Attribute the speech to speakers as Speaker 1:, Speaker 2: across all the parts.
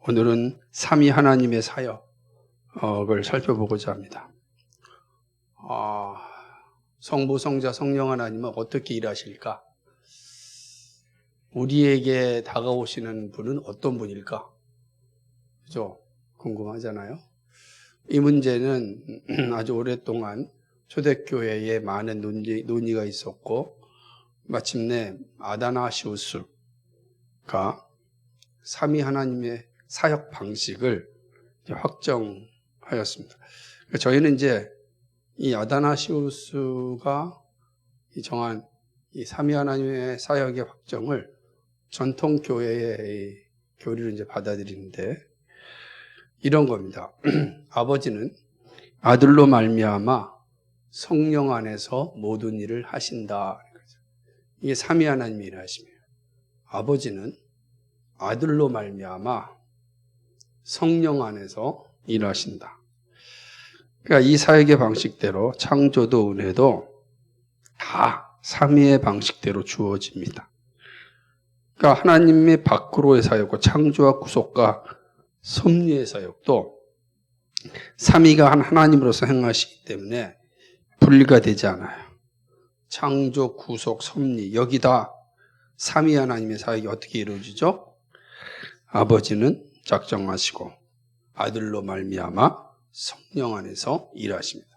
Speaker 1: 오늘은 삼위 하나님의 사역을 살펴보고자 합니다. 성부, 성자, 성령 하나님은 어떻게 일하실까? 우리에게 다가오시는 분은 어떤 분일까? 그죠? 궁금하잖아요. 이 문제는 아주 오랫동안 초대교회에 많은 논의가 있었고, 마침내 아다나시우스가 삼위 하나님의 사역 방식을 확정하였습니다. 저희는 이제 이 아다나시우스가 정한 이 삼위 하나님의 사역의 확정을 전통 교회의 교리를 이제 받아들이는데 이런 겁니다. 아버지는 아들로 말미암아 성령 안에서 모든 일을 하신다. 이게 삼위 하나님의 일하심이에요. 아버지는 아들로 말미암아 성령 안에서 일하신다. 그러니까 이 사역의 방식대로 창조도 은혜도 다 삼위의 방식대로 주어집니다. 그러니까 하나님의 밖으로의 사역과 창조와 구속과 섭리의 사역도 삼위가 한 하나님으로서 행하시기 때문에 분리가 되지 않아요. 창조, 구속, 섭리 여기다 삼위 하나님의 사역이 어떻게 이루어지죠? 아버지는 작정하시고 아들로 말미암아 성령 안에서 일하십니다.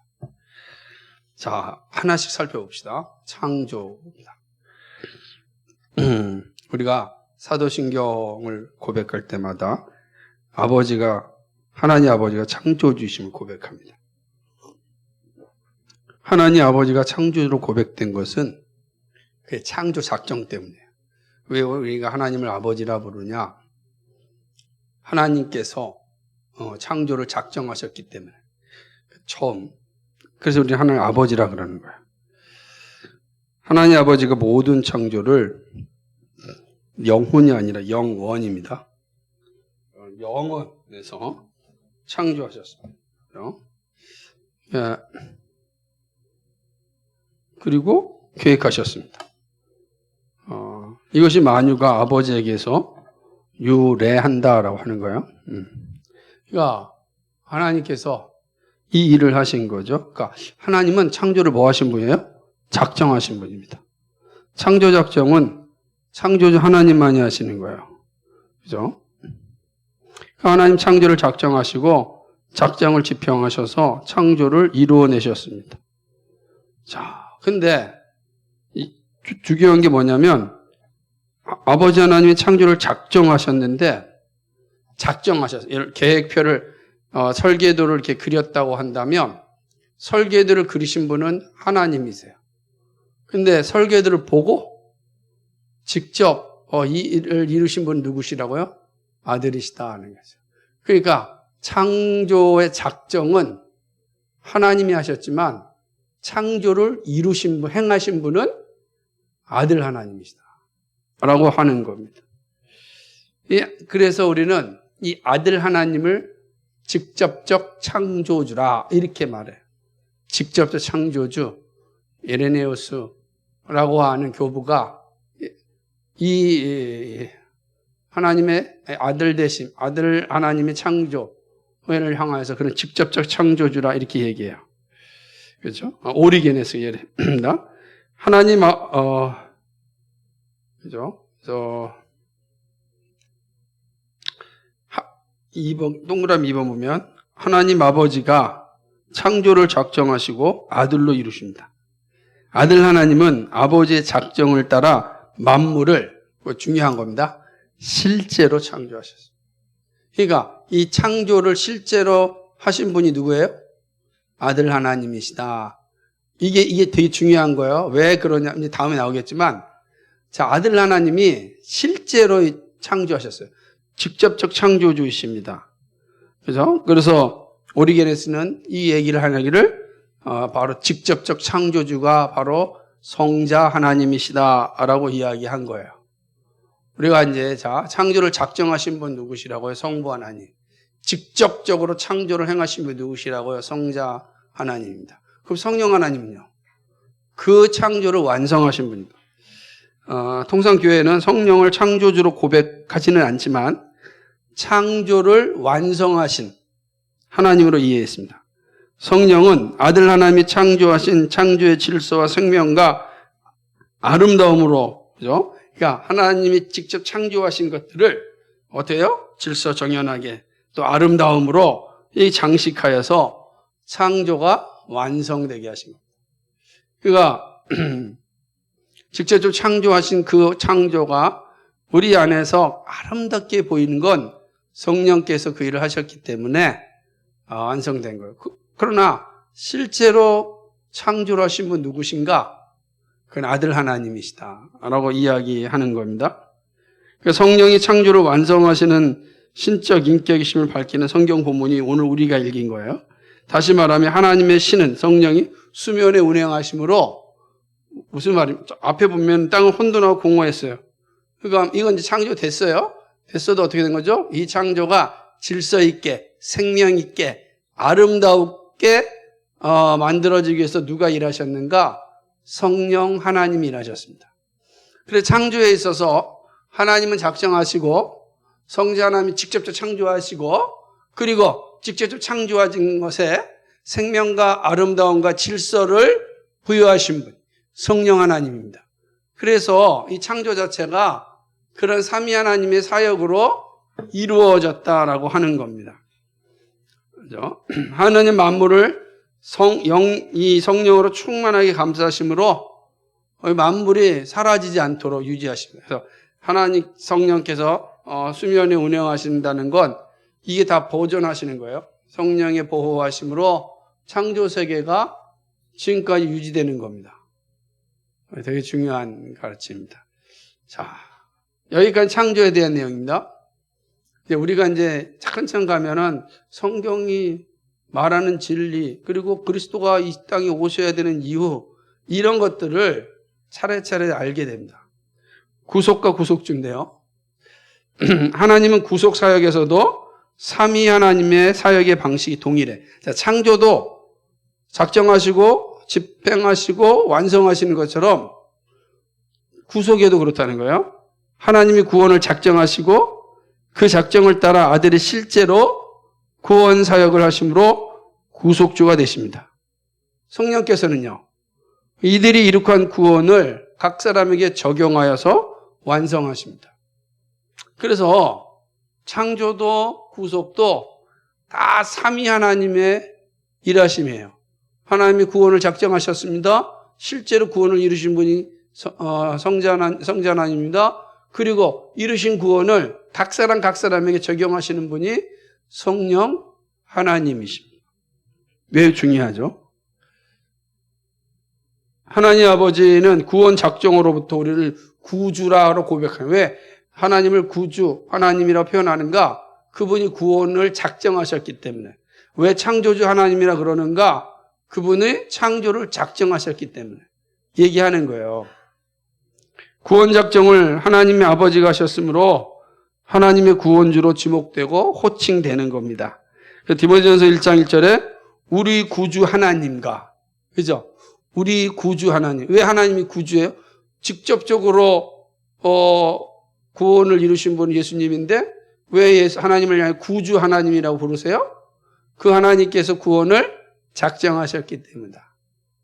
Speaker 1: 자, 하나씩 살펴봅시다. 창조입니다. 우리가 사도신경을 고백할 때마다 하나님 아버지가 창조주이심을 고백합니다. 하나님 아버지가 창조주로 고백된 것은 그 창조 작정 때문이에요. 왜 우리가 하나님을 아버지라 부르냐? 하나님께서 창조를 작정하셨기 때문에 처음. 그래서 우리는 하나님 아버지라 그러는 거예요. 하나님 아버지가 모든 창조를 영혼이 아니라 영원입니다. 영원에서 창조하셨습니다. 그리고 계획하셨습니다. 이것이 만유가 아버지에게서 유래한다라고 하는 거예요. 그러니까 하나님께서 이 일을 하신 거죠. 그러니까 하나님은 창조를 뭐 하신 분이에요? 작정하신 분입니다. 창조 작정은 창조주 하나님만이 하시는 거예요. 그죠? 하나님 창조를 작정하시고 작정을 지평하셔서 창조를 이루어내셨습니다. 자, 근데 중요한 게 뭐냐면 아버지 하나님이 창조를 작정하셨는데 계획표를 설계도를 이렇게 그렸다고 한다면 설계도를 그리신 분은 하나님이세요. 근데 설계도를 보고 직접 이 일을 이루신 분은 누구시라고요? 아들이시다 하는 거죠. 그러니까 창조의 작정은 하나님이 하셨지만 창조를 행하신 분은 아들 하나님이시다 라고 하는 겁니다. 그래서 우리는 이 아들 하나님을 직접적 창조주라 이렇게 말해요. 직접적 창조주 이레네우스라고 하는 교부가 이 하나님의 아들 되심, 아들 하나님의 창조를 향하여서 그런 직접적 창조주라 이렇게 얘기해요. 그렇죠? 오리게네스 예입니다. 하나님 그죠? 동그라미 2번 보면 하나님 아버지가 창조를 작정하시고 아들로 이루십니다. 아들 하나님은 아버지의 작정을 따라 만물을 중요한 겁니다. 실제로 창조하셨습니다. 그러니까 이 창조를 실제로 하신 분이 누구예요? 아들 하나님이시다. 이게 되게 중요한 거예요. 왜 그러냐? 이제 다음에 나오겠지만, 자, 아들 하나님이 실제로 창조하셨어요. 직접적 창조주이십니다. 그죠? 그래서 오리게네스는 이 얘기를 하기를 바로 직접적 창조주가 바로 성자 하나님이시다라고 이야기한 거예요. 우리가 이제 창조를 작정하신 분 누구시라고요? 성부 하나님. 직접적으로 창조를 행하신 분 누구시라고요? 성자 하나님입니다. 그럼 성령 하나님은요? 그 창조를 완성하신 분입니다. 통상 교회는 성령을 창조주로 고백하지는 않지만 창조를 완성하신 하나님으로 이해했습니다. 성령은 아들 하나님이 창조하신 창조의 질서와 생명과 아름다움으로, 그죠? 그러니까 하나님이 직접 창조하신 것들을 어때요? 질서 정연하게 또 아름다움으로 이 장식하여서 창조가 완성되게 하신 겁니다. 그러니까 직접 창조하신 그 창조가 우리 안에서 아름답게 보이는 건 성령께서 그 일을 하셨기 때문에 완성된 거예요. 그러나 실제로 창조를 하신 분 누구신가? 그건 아들 하나님이시다 라고 이야기하는 겁니다. 성령이 창조를 완성하시는 신적 인격이심을 밝히는 성경 본문이 오늘 우리가 읽은 거예요. 다시 말하면 하나님의 신은 성령이 수면에 운행하심으로 무슨 말입니까? 앞에 보면 땅은 혼돈하고 공허했어요. 그러니까 이건 이제 창조됐어요. 됐어도 어떻게 된 거죠? 이 창조가 질서 있게 생명 있게 아름답게 만들어지기 위해서 누가 일하셨는가? 성령 하나님이 일하셨습니다. 그래서 창조에 있어서 하나님은 작정하시고 성자 하나님이 직접 창조하시고 그리고 직접 창조하신 것에 생명과 아름다움과 질서를 부여하신 분 성령 하나님입니다. 그래서 이 창조 자체가 그런 삼위 하나님의 사역으로 이루어졌다라고 하는 겁니다. 그죠? 하나님 만물을 이 성령으로 충만하게 감싸심으로 만물이 사라지지 않도록 유지하십니다. 그래서 하나님 성령께서 수면에 운행하신다는 건 이게 다 보존하시는 거예요. 성령의 보호하심으로 창조 세계가 지금까지 유지되는 겁니다. 되게 중요한 가르침입니다. 자, 여기까지 창조에 대한 내용입니다. 우리가 이제 차근차근 가면은 성경이 말하는 진리, 그리고 그리스도가 이 땅에 오셔야 되는 이유, 이런 것들을 차례차례 알게 됩니다. 구속과 구속주인데요. 하나님은 구속 사역에서도 삼위 하나님의 사역의 방식이 동일해. 자, 창조도 작정하시고 집행하시고 완성하시는 것처럼 구속에도 그렇다는 거예요. 하나님이 구원을 작정하시고 그 작정을 따라 아들이 실제로 구원 사역을 하심으로 구속주가 되십니다. 성령께서는요, 이들이 이룩한 구원을 각 사람에게 적용하여서 완성하십니다. 그래서 창조도 구속도 다 삼위 하나님의 일하심이에요. 하나님이 구원을 작정하셨습니다. 실제로 구원을 이루신 분이 성자 하나님입니다. 그리고 이루신 구원을 각 사람에게 적용하시는 분이 성령 하나님이십니다. 매우 중요하죠. 하나님 아버지는 구원 작정으로부터 우리를 구주라고 고백해요. 왜 하나님을 구주, 하나님이라고 표현하는가? 그분이 구원을 작정하셨기 때문에. 왜 창조주 하나님이라 그러는가? 그분이 창조를 작정하셨기 때문에 얘기하는 거예요. 구원 작정을 하나님의 아버지가 하셨으므로 하나님의 구원주로 지목되고 호칭되는 겁니다. 디모데전서 1장 1절에 우리 구주 하나님과, 그죠? 우리 구주 하나님. 왜 하나님이 구주예요? 직접적으로 구원을 이루신 분은 예수님인데 왜 하나님을 향해 구주 하나님이라고 부르세요? 그 하나님께서 구원을 작정하셨기 때문이다.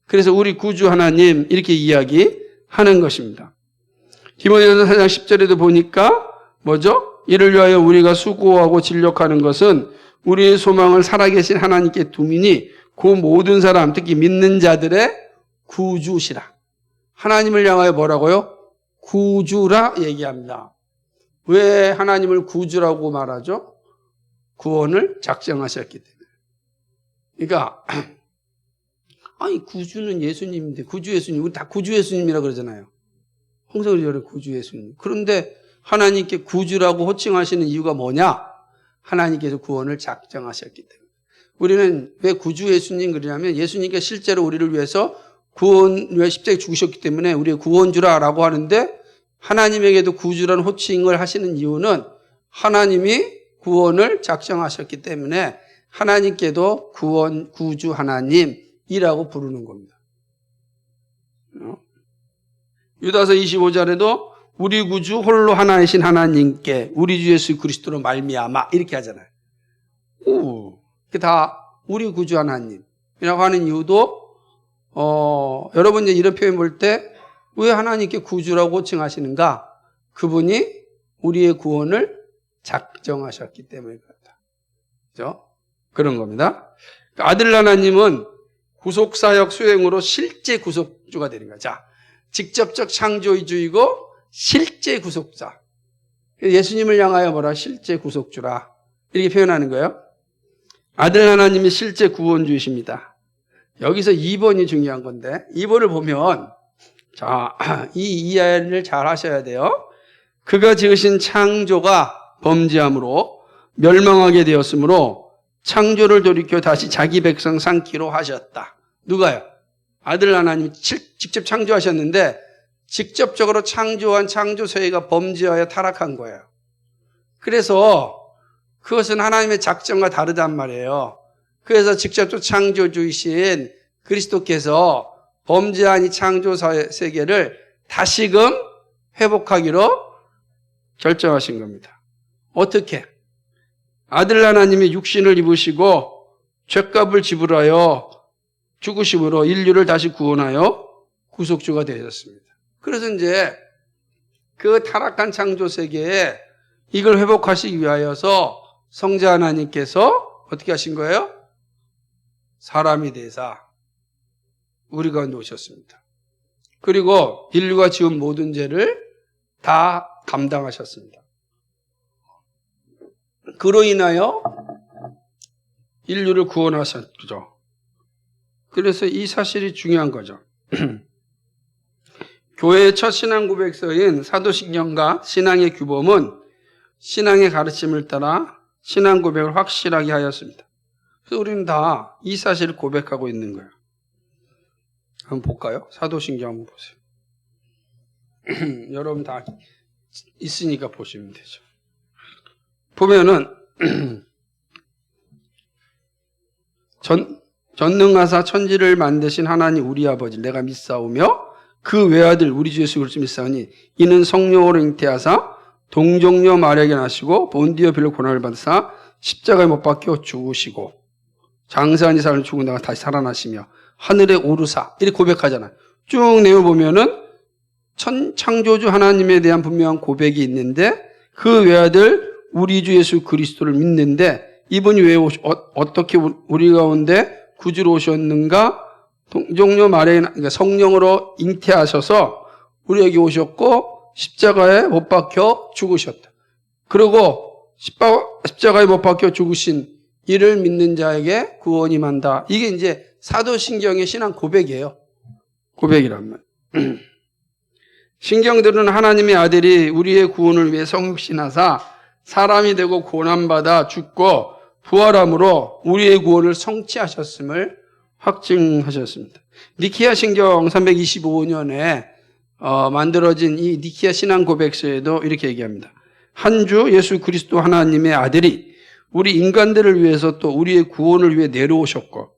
Speaker 1: 그래서 우리 구주 하나님 이렇게 이야기하는 것입니다. 디모데전서 4장 10절에도 보니까 뭐죠? 이를 위하여 우리가 수고하고 진력하는 것은 우리의 소망을 살아계신 하나님께 두미니 그 모든 사람, 특히 믿는 자들의 구주시라. 하나님을 향하여 뭐라고요? 구주라 얘기합니다. 왜 하나님을 구주라고 말하죠? 구원을 작정하셨기 때문에. 그러니까 아니 구주는 예수님인데 구주 예수님, 우리 다 구주 예수님이라 그러잖아요. 항상 그러잖아요. 구주 예수님. 그런데 하나님께 구주라고 호칭하시는 이유가 뭐냐? 하나님께서 구원을 작정하셨기 때문에. 우리는 왜 구주 예수님 그러냐면 예수님께서 실제로 우리를 위해서 구원을 십자가에 죽으셨기 때문에 우리의 구원주라라고 하는데 하나님에게도 구주라는 호칭을 하시는 이유는 하나님이 구원을 작정하셨기 때문에 하나님께도 구주 하나님이라고 부르는 겁니다. 유다서 25절에도 우리 구주 홀로 하나이신 하나님께 우리 주 예수 그리스도로 말미암아 이렇게 하잖아요. 그게 다 우리 구주 하나님이라고 하는 이유도 여러분 이제 이런 표현 볼 때 왜 하나님께 구주라고 칭하시는가? 그분이 우리의 구원을 작정하셨기 때문에 그렇다. 그죠? 그런 겁니다. 아들 하나님은 구속사역 수행으로 실제 구속주가 되는 거죠. 자, 직접적 창조주이고 실제 구속자. 예수님을 향하여 뭐라? 실제 구속주라. 이렇게 표현하는 거예요. 아들 하나님이 실제 구원주이십니다. 여기서 2번이 중요한 건데 2번을 보면 자, 이 이해를 잘 하셔야 돼요. 그가 지으신 창조가 범죄함으로 멸망하게 되었으므로 창조를 돌이켜 다시 자기 백성 삼기로 하셨다. 누가요? 아들 하나님이 직접 창조하셨는데 직접적으로 창조한 창조세계가 범죄하여 타락한 거예요. 그래서 그것은 하나님의 작정과 다르단 말이에요. 그래서 직접적 창조주이신 그리스도께서 범죄한 이 창조세계를 다시금 회복하기로 결정하신 겁니다. 어떻게? 아들 하나님이 육신을 입으시고 죄값을 지불하여 죽으심으로 인류를 다시 구원하여 구속주가 되셨습니다. 그래서 이제 그 타락한 창조세계에 이걸 회복하시기 위하여서 성자 하나님께서 어떻게 하신 거예요? 사람이 되사 우리 가운데 오셨습니다. 그리고 인류가 지은 모든 죄를 다 감당하셨습니다. 그로 인하여 인류를 구원하셨죠. 그래서 이 사실이 중요한 거죠. 교회의 첫 신앙 고백서인 사도신경과 신앙의 규범은 신앙의 가르침을 따라 신앙 고백을 확실하게 하였습니다. 그래서 우리는 다 이 사실을 고백하고 있는 거예요. 한번 볼까요? 사도신경 한번 보세요. 여러분 다 있으니까 보시면 되죠. 보면은 전능하사 천지를 만드신 하나님 우리 아버지 내가 믿사오며 그 외아들 우리 주 예수 그리스도 믿사오니 이는 성령으로 잉태하사 동정녀 마리아에게 나시고 본디오 빌로 고난을 받으사 십자가에 못 박혀 죽으시고 장사한 이사를 죽은다가 다시 살아나시며 하늘에 오르사 이렇게 고백하잖아요. 쭉 내려보면은 창조주 하나님에 대한 분명한 고백이 있는데 그 외아들 우리 주 예수 그리스도를 믿는데 이분이 왜 어떻게 우리 가운데 구주로 오셨는가? 동정녀 마리아 그러니까 성령으로 잉태하셔서 우리에게 오셨고 십자가에 못 박혀 죽으셨다. 그리고 십자가에 못 박혀 죽으신 이를 믿는 자에게 구원이 임한다. 이게 이제 사도신경의 신앙 고백이에요. 고백이란 말. 신경들은 하나님의 아들이 우리의 구원을 위해 성육신하사 사람이 되고 고난받아 죽고 부활함으로 우리의 구원을 성취하셨음을 확증하셨습니다. 니키아 신경 325년에 만들어진 이 니키아 신앙 고백서에도 이렇게 얘기합니다. 한 주 예수 그리스도 하나님의 아들이 우리 인간들을 위해서 또 우리의 구원을 위해 내려오셨고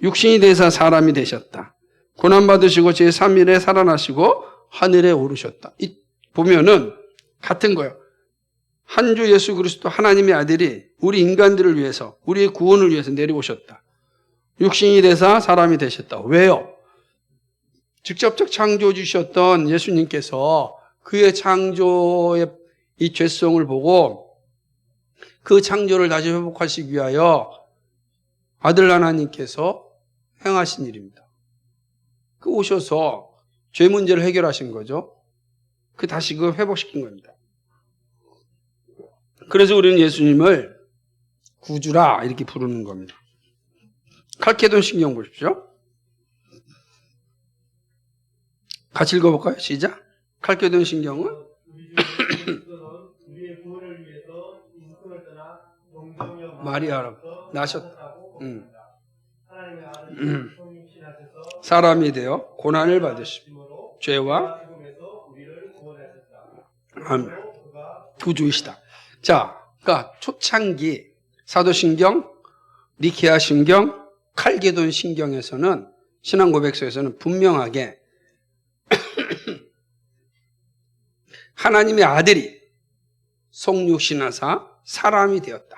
Speaker 1: 육신이 되사 사람이 되셨다. 고난받으시고 제3일에 살아나시고 하늘에 오르셨다. 보면은 같은 거예요. 한 주 예수 그리스도 하나님의 아들이 우리 인간들을 위해서 우리의 구원을 위해서 내려오셨다. 육신이 되사 사람이 되셨다. 왜요? 직접적 창조주셨던 예수님께서 그의 창조의 이 죄성을 보고 그 창조를 다시 회복하시기 위하여 아들 하나님께서 행하신 일입니다. 그 오셔서 죄 문제를 해결하신 거죠. 그 다시 그 회복시킨 겁니다. 그래서 우리는 예수님을 구주라 이렇게 부르는 겁니다. 칼케돈 신경 보십시오. 같이 읽어볼까요? 시작. 칼케돈 신경은 마리아로 나셨다. 사람이 되어 고난을 받으시고 죄와 구주이시다. 자, 그러니까 초창기 사도신경, 니케아 신경, 칼게돈 신경에서는 신앙 고백서에서는 분명하게 하나님의 아들이 성육신하사 사람이 되었다.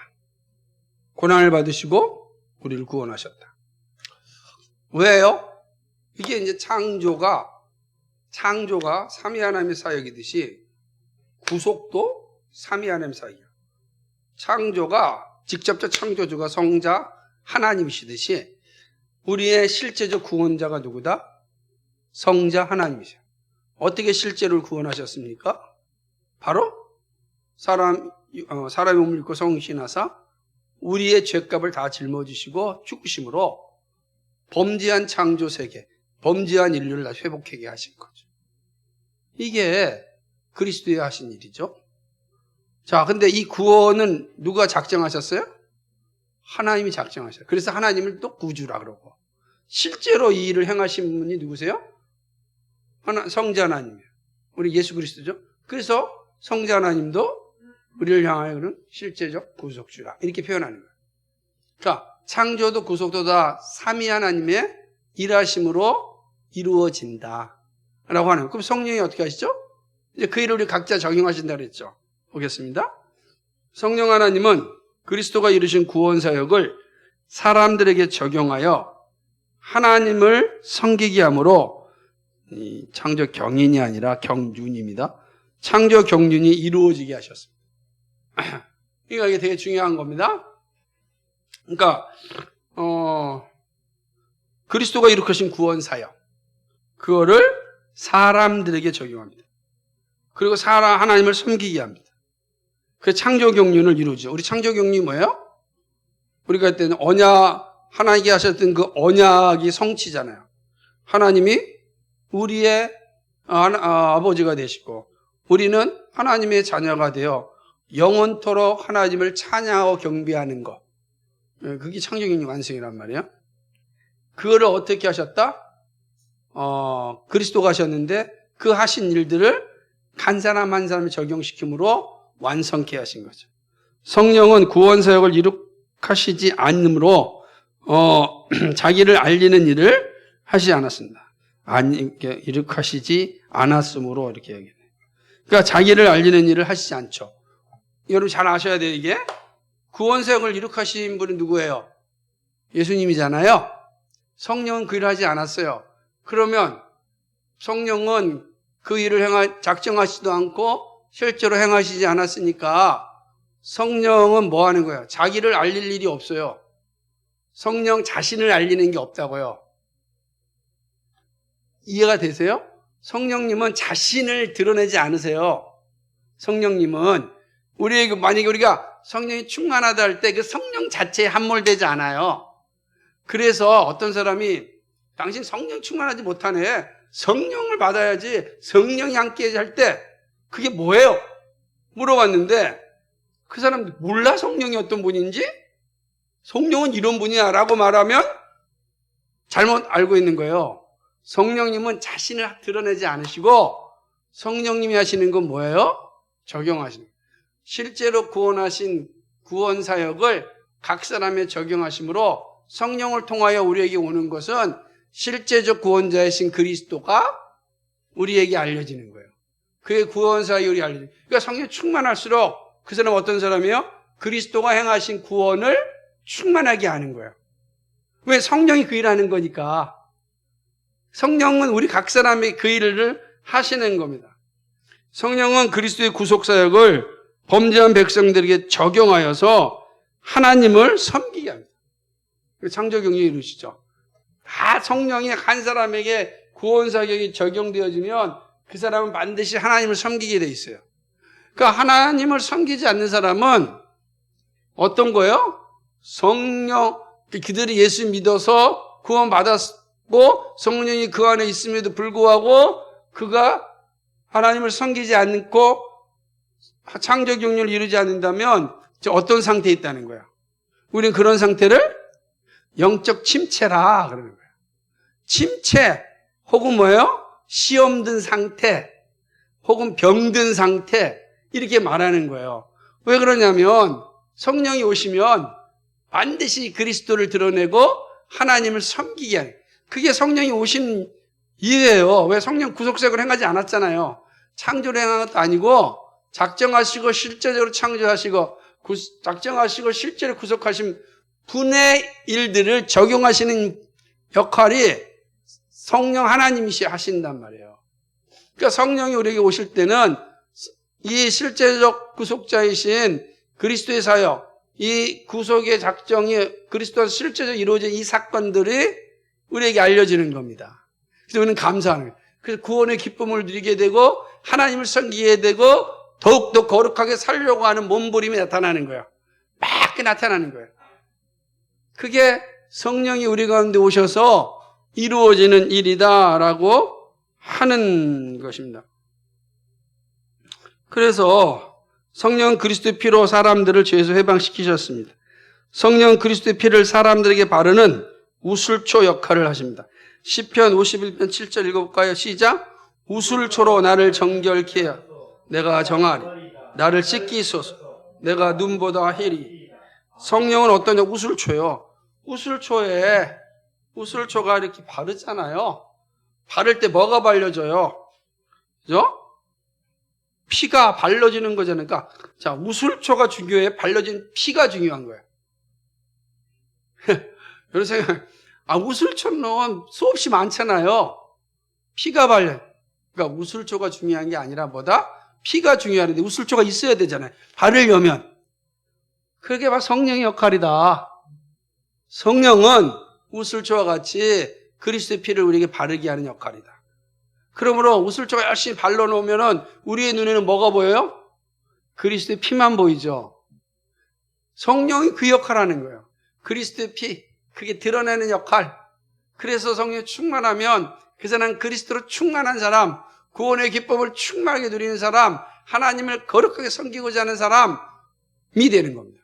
Speaker 1: 고난을 받으시고 우리를 구원하셨다. 왜요? 이게 이제 창조가 삼위 하나님의 사역이듯이 구속도 삼위 하나님의 사역이야. 창조가 직접적 창조주가 성자 하나님이시듯이 우리의 실제적 구원자가 누구다? 성자 하나님이세요. 어떻게 실제로 구원하셨습니까? 바로 사람의 몸을 입고 성신하사 우리의 죄값을 다 짊어지시고 죽으심으로 범죄한 창조 세계, 범죄한 인류를 다시 회복하게 하신 거죠. 이게 그리스도의 하신 일이죠. 자, 근데 이 구원은 누가 작정하셨어요? 하나님이 작정하셨어요. 그래서 하나님을 또 구주라 그러고. 실제로 이 일을 행하신 분이 누구세요? 성자 하나님이에요. 우리 예수 그리스도죠. 그래서 성자 하나님도 우리를 향하여 그런 실제적 구속주라 이렇게 표현하는 거예요. 자, 창조도 구속도 다 삼위 하나님의 일하심으로 이루어진다 라고 하는 거예요. 그럼 성령이 어떻게 하시죠? 이제 그 일을 우리 각자 적용하신다 그랬죠. 보겠습니다. 성령 하나님은 그리스도가 이루신 구원 사역을 사람들에게 적용하여 하나님을 섬기게 함으로 이 창조 경인이 아니라 경륜입니다. 창조 경륜이 이루어지게 하셨습니다. 그러니까 이게 되게 중요한 겁니다. 그러니까 그리스도가 일으키신 구원 사역 그거를 사람들에게 적용합니다. 그리고 하나님을 섬기게 합니다. 그 창조 경륜을 이루죠. 우리 창조 경륜이 뭐예요? 우리가 그때는 하나님께 하셨던 그 언약이 성취잖아요. 하나님이 우리의 아버지가 되시고 우리는 하나님의 자녀가 되어 영원토록 하나님을 찬양하고 경배하는 것. 그게 창조경륜 완성이란 말이에요. 그거를 어떻게 하셨다? 그리스도가 하셨는데 그 하신 일들을 한 사람 한 사람을 적용시킴으로 완성케 하신 거죠. 성령은 구원 사역을 이룩하시지 않으므로 자기를 알리는 일을 하시지 않았습니다. 이룩하시지 않았으므로 이렇게 얘기해요. 그러니까 자기를 알리는 일을 하시지 않죠. 여러분 잘 아셔야 돼요. 이게 구원 사역을 이룩하신 분은 누구예요? 예수님이잖아요. 성령은 그 일을 하지 않았어요. 그러면 성령은 그 일을 작정하시지도 않고 실제로 행하시지 않았으니까 성령은 뭐 하는 거예요? 자기를 알릴 일이 없어요. 성령 자신을 알리는 게 없다고요. 이해가 되세요? 성령님은 자신을 드러내지 않으세요. 성령님은 만약에 우리가 성령이 충만하다 할 때 그 성령 자체에 함몰되지 않아요. 그래서 어떤 사람이 당신 성령 충만하지 못하네. 성령을 받아야지 성령이 함께 할 때 그게 뭐예요? 물어봤는데 그 사람 몰라 성령이 어떤 분인지? 성령은 이런 분이야 라고 말하면 잘못 알고 있는 거예요. 성령님은 자신을 드러내지 않으시고 성령님이 하시는 건 뭐예요? 적용하시는 거예요. 실제로 구원하신 구원 사역을 각 사람에 적용하심으로 성령을 통하여 우리에게 오는 것은 실제적 구원자이신 그리스도가 우리에게 알려지는 거예요. 그의 구원 사역이 알려지는 거예요. 그러니까 성령이 충만할수록 그 사람은 어떤 사람이에요? 그리스도가 행하신 구원을 충만하게 하는 거예요. 왜? 성령이 그 일을 하는 거니까. 성령은 우리 각 사람의 그 일을 하시는 겁니다. 성령은 그리스도의 구속사역을 범죄한 백성들에게 적용하여서 하나님을 섬기게 합니다. 창조경륜이 이루시죠. 다 성령이 한 사람에게 구원사역이 적용되어지면 그 사람은 반드시 하나님을 섬기게 돼 있어요. 그러니까 하나님을 섬기지 않는 사람은 어떤 거예요? 그들이 예수 믿어서 구원받았고 성령이 그 안에 있음에도 불구하고 그가 하나님을 섬기지 않고 창조경륜을 이루지 않는다면 어떤 상태에 있다는 거야? 우리는 그런 상태를 영적 침체라 그러는 거예요. 침체 혹은 뭐예요? 시험 든 상태 혹은 병든 상태 이렇게 말하는 거예요. 왜 그러냐면 성령이 오시면 반드시 그리스도를 드러내고 하나님을 섬기게 하는 그게 성령이 오신 이유예요. 왜? 성령 구속사역을 행하지 않았잖아요. 창조를 행한 것도 아니고 작정하시고 실제적으로 창조하시고 작정하시고 실제로 구속하신 분의 일들을 적용하시는 역할이 성령 하나님이시 하신단 말이에요. 그러니까 성령이 우리에게 오실 때는 이 실제적 구속자이신 그리스도의 사역, 이 구속의 작정이 그리스도와 실제적으로 이루어진 이 사건들이 우리에게 알려지는 겁니다. 그래서 우리는 감사하는 거예요. 그래서 구원의 기쁨을 누리게 되고 하나님을 섬기게 되고 더욱더 거룩하게 살려고 하는 몸부림이 나타나는 거예요. 막 나타나는 거예요. 그게 성령이 우리 가운데 오셔서 이루어지는 일이다라고 하는 것입니다. 그래서 성령 그리스도의 피로 사람들을 죄에서 해방시키셨습니다. 성령 그리스도의 피를 사람들에게 바르는 우슬초 역할을 하십니다. 시편 51편 7절 읽어볼까요? 시작. 우슬초로 나를 정결케 하여 내가 정하리. 나를 씻기소서. 내가 눈보다 희리. 성령은 어떠냐? 우슬초요. 우슬초가 이렇게 바르잖아요. 바를 때 뭐가 발려져요? 그죠? 피가 발라지는 거잖아요. 그러니까, 자, 우슬초가 중요해? 발라진 피가 중요한 거예요. 여러분 생각, 우슬초는 수없이 많잖아요. 피가 발려. 그러니까 우슬초가 중요한 게 아니라 뭐다? 피가 중요한데 우슬초가 있어야 되잖아요. 바르려면. 그게 바로 성령의 역할이다. 성령은 우슬초와 같이 그리스도의 피를 우리에게 바르게 하는 역할이다. 그러므로 우슬초가 열심히 발라놓으면 우리의 눈에는 뭐가 보여요? 그리스도의 피만 보이죠. 성령이 그 역할을 하는 거예요. 그리스도의 피, 그게 드러내는 역할. 그래서 성령이 충만하면 그 사람은 그리스도로 충만한 사람, 구원의 기쁨을 충만하게 누리는 사람, 하나님을 거룩하게 섬기고자 하는 사람이 되는 겁니다.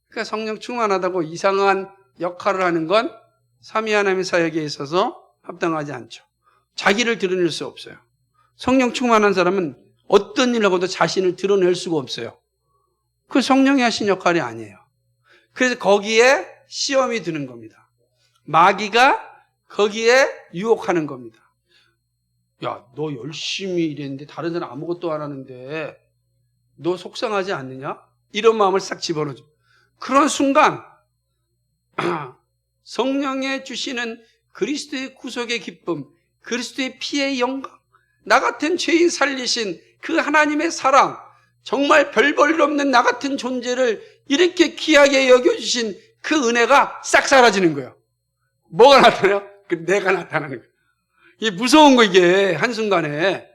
Speaker 1: 그러니까 성령 충만하다고 이상한 역할을 하는 건 삼위 하나님의 사역에 있어서 합당하지 않죠. 자기를 드러낼 수 없어요. 성령 충만한 사람은 어떤 일을 하고도 자신을 드러낼 수가 없어요. 그 성령이 하신 역할이 아니에요. 그래서 거기에 시험이 드는 겁니다. 마귀가 거기에 유혹하는 겁니다. 야, 너 열심히 일했는데 다른 사람 아무것도 안 하는데 너 속상하지 않느냐? 이런 마음을 싹 집어넣어줘. 그런 순간 성령의 주시는 그리스도의 구속의 기쁨, 그리스도의 피의 영광, 나 같은 죄인 살리신 그 하나님의 사랑, 정말 별 볼 일 없는 나 같은 존재를 이렇게 귀하게 여겨주신 그 은혜가 싹 사라지는 거예요. 뭐가 나타나요? 내가 나타나는 거예요. 이게 무서운 거, 이게 한순간에.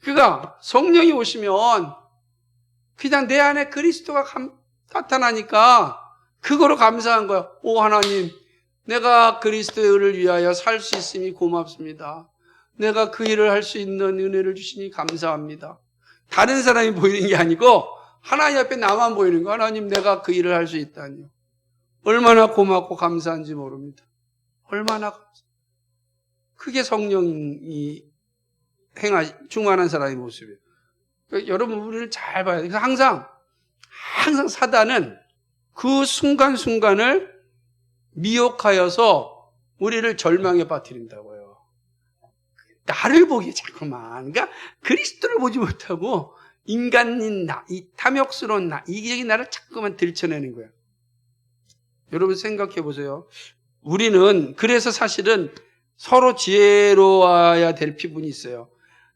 Speaker 1: 그러니까 성령이 오시면 그냥 내 안에 그리스도가 나타나니까 그거로 감사한 거예요. 오 하나님, 내가 그리스도를 위하여 살 수 있음이 고맙습니다. 내가 그 일을 할 수 있는 은혜를 주시니 감사합니다. 다른 사람이 보이는 게 아니고 하나님 앞에 나만 보이는 거. 하나님, 내가 그 일을 할 수 있다니요. 얼마나 고맙고 감사한지 모릅니다. 얼마나 감사. 그게 성령이 충만한 사람의 모습이에요. 그러니까 여러분, 우리를 잘 봐야 돼요. 항상 사단은 그 순간순간을 미혹하여서 우리를 절망에 빠뜨린다고요. 나를 보기에 자꾸만. 그러니까 그리스도를 보지 못하고 인간인 나, 이 탐욕스러운 나, 이기적인 나를 자꾸만 들춰내는 거예요. 여러분 생각해 보세요. 우리는 그래서 사실은 서로 지혜로워야 될 부분이 있어요.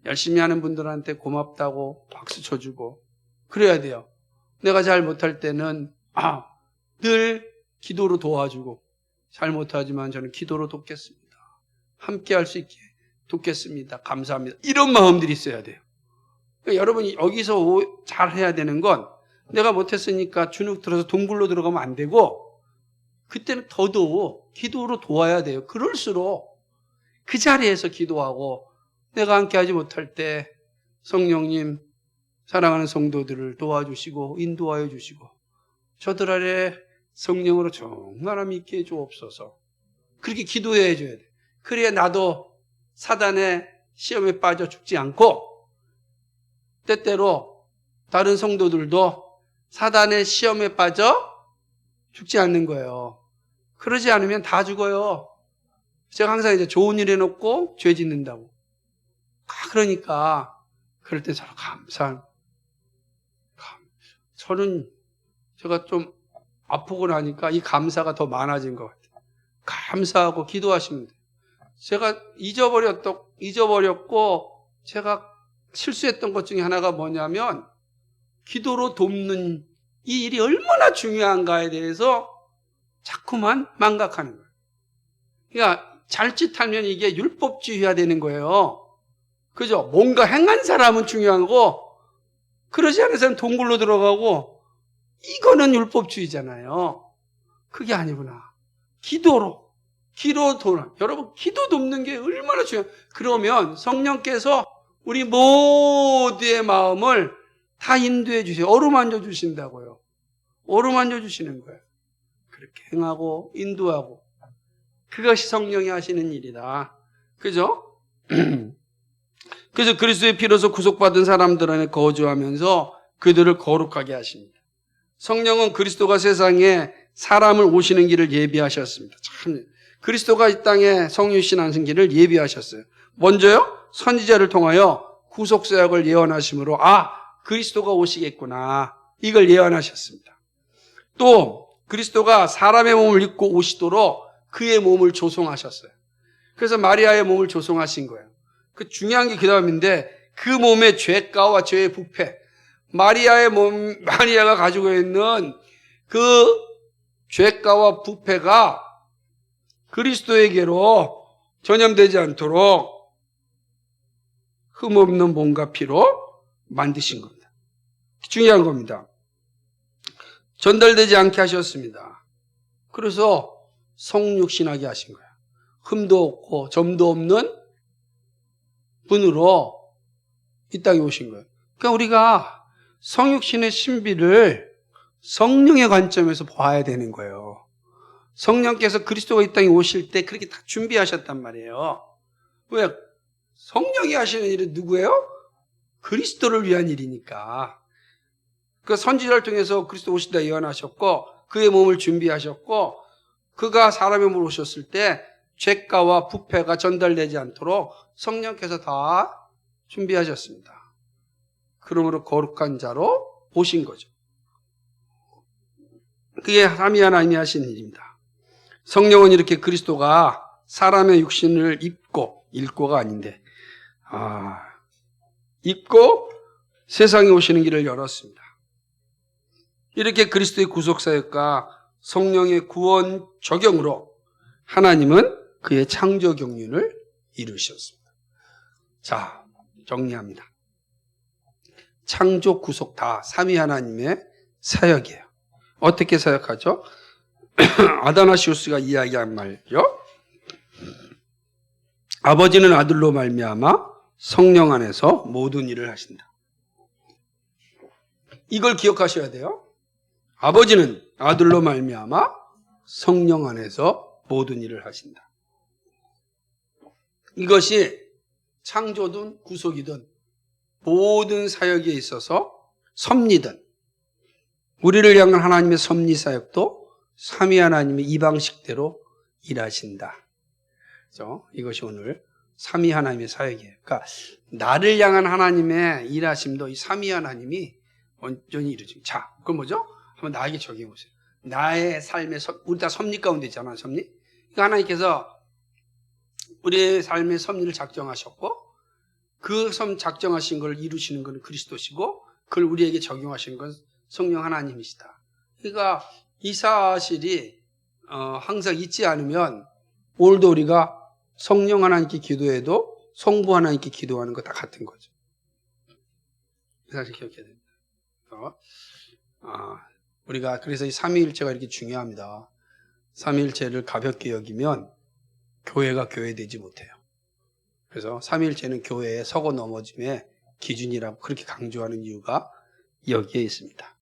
Speaker 1: 열심히 하는 분들한테 고맙다고 박수 쳐주고 그래야 돼요. 내가 잘 못할 때는 늘 기도로 도와주고, 잘 못하지만 저는 기도로 돕겠습니다. 함께 할 수 있게 돕겠습니다. 감사합니다. 이런 마음들이 있어야 돼요. 그러니까 여러분이 여기서 잘 해야 되는 건 내가 못했으니까 주눅 들어서 동굴로 들어가면 안 되고, 그때는 더더욱 기도로 도와야 돼요. 그럴수록 그 자리에서 기도하고, 내가 함께 하지 못할 때 성령님, 사랑하는 성도들을 도와주시고 인도하여 주시고 저들 아래 성령으로 정말 있게 해주옵소서. 그렇게 기도해 줘야 돼. 그래야 나도 사단의 시험에 빠져 죽지 않고, 때때로 다른 성도들도 사단의 시험에 빠져 죽지 않는 거예요. 그러지 않으면 다 죽어요. 제가 항상 이제 좋은 일 해놓고 죄 짓는다고. 그러니까 그럴 때 저는 저는 제가 좀 아프고 나니까 이 감사가 더 많아진 것 같아요. 감사하고 기도하시면 돼요. 제가 잊어버렸고 제가 실수했던 것 중에 하나가 뭐냐면 기도로 돕는 이 일이 얼마나 중요한가에 대해서 자꾸만 망각하는 거예요. 그러니까 잘짓하면 이게 율법주의화 되는 거예요. 그죠? 뭔가 행한 사람은 중요한 거고 그러지 않은 사람은 동굴로 들어가고 이거는 율법주의잖아요. 그게 아니구나. 기도 돕는. 여러분 기도 돕는 게 얼마나 중요해요. 그러면 성령께서 우리 모두의 마음을 다 인도해 주세요. 어루만져 주신다고요. 어루만져 주시는 거예요. 그렇게 행하고 인도하고 그것이 성령이 하시는 일이다. 그죠? 그래서 그리스도의 피로서 구속받은 사람들 안에 거주하면서 그들을 거룩하게 하십니다. 성령은 그리스도가 세상에 사람을 오시는 길을 예비하셨습니다. 참 그리스도가 이 땅에 성육신 하신 길을 예비하셨어요. 먼저요, 선지자를 통하여 구속사역을 예언하심으로 그리스도가 오시겠구나 이걸 예언하셨습니다. 또 그리스도가 사람의 몸을 입고 오시도록 그의 몸을 조성하셨어요. 그래서 마리아의 몸을 조성하신 거예요. 그 중요한 게 그 다음인데 그 몸의 죄가와 죄의 부패, 마리아가 가지고 있는 그 죄가와 부패가 그리스도에게로 전염되지 않도록 흠없는 몸과 피로 만드신 겁니다. 중요한 겁니다. 전달되지 않게 하셨습니다. 그래서 성육신하게 하신 거예요. 흠도 없고 점도 없는 분으로 이 땅에 오신 거예요. 그러니까 우리가 성육신의 신비를 성령의 관점에서 봐야 되는 거예요. 성령께서 그리스도가 이 땅에 오실 때 그렇게 다 준비하셨단 말이에요. 왜? 성령이 하시는 일은 누구예요? 그리스도를 위한 일이니까. 그 선지자를 통해서 그리스도 오신다 예언하셨고 그의 몸을 준비하셨고 그가 사람의 몸으로 오셨을 때 죄가와 부패가 전달되지 않도록 성령께서 다 준비하셨습니다. 그러므로 거룩한 자로 오신 거죠. 그게 삼위 하나님이 하신 일입니다. 성령은 이렇게 그리스도가 사람의 육신을 입고가 아닌데 입고 세상에 오시는 길을 열었습니다. 이렇게 그리스도의 구속사역과 성령의 구원 적용으로 하나님은 그의 창조 경륜을 이루셨습니다. 자, 정리합니다. 창조, 구속 다 삼위 하나님의 사역이에요. 어떻게 사역하죠? 아다나시우스가 이야기한 말이요. 아버지는 아들로 말미암아 성령 안에서 모든 일을 하신다. 이걸 기억하셔야 돼요. 아버지는 아들로 말미암아 성령 안에서 모든 일을 하신다. 이것이 창조든 구속이든 모든 사역에 있어서 섭리든 우리를 향한 하나님의 섭리 사역도 삼위 하나님의 이 방식대로 일하신다. 그래서 이것이 오늘 삼위 하나님의 사역이에요. 그러니까 나를 향한 하나님의 일하심도 이 삼위 하나님이 온전히 이루죠. 자, 그건 뭐죠? 한번 나에게 적용해 보세요. 나의 삶의 우리 다 섭리 가운데 있잖아요. 섭리. 그러니까 하나님께서 우리의 삶의 섭리를 작정하셨고 그 작정하신 걸 이루시는 것은 그리스도시고 그걸 우리에게 적용하시는 건 성령 하나님이시다. 그러니까 이 사실이 항상 잊지 않으면 오늘도 우리가 성령 하나님께 기도해도 성부 하나님께 기도하는 거 다 같은 거죠. 이 사실 기억해야 됩니다. 우리가 그래서 이 삼위일체가 이렇게 중요합니다. 삼위일체를 가볍게 여기면 교회가 교회되지 못해요. 그래서 삼위일체는 교회의 서고 넘어짐의 기준이라고 그렇게 강조하는 이유가 여기에 있습니다.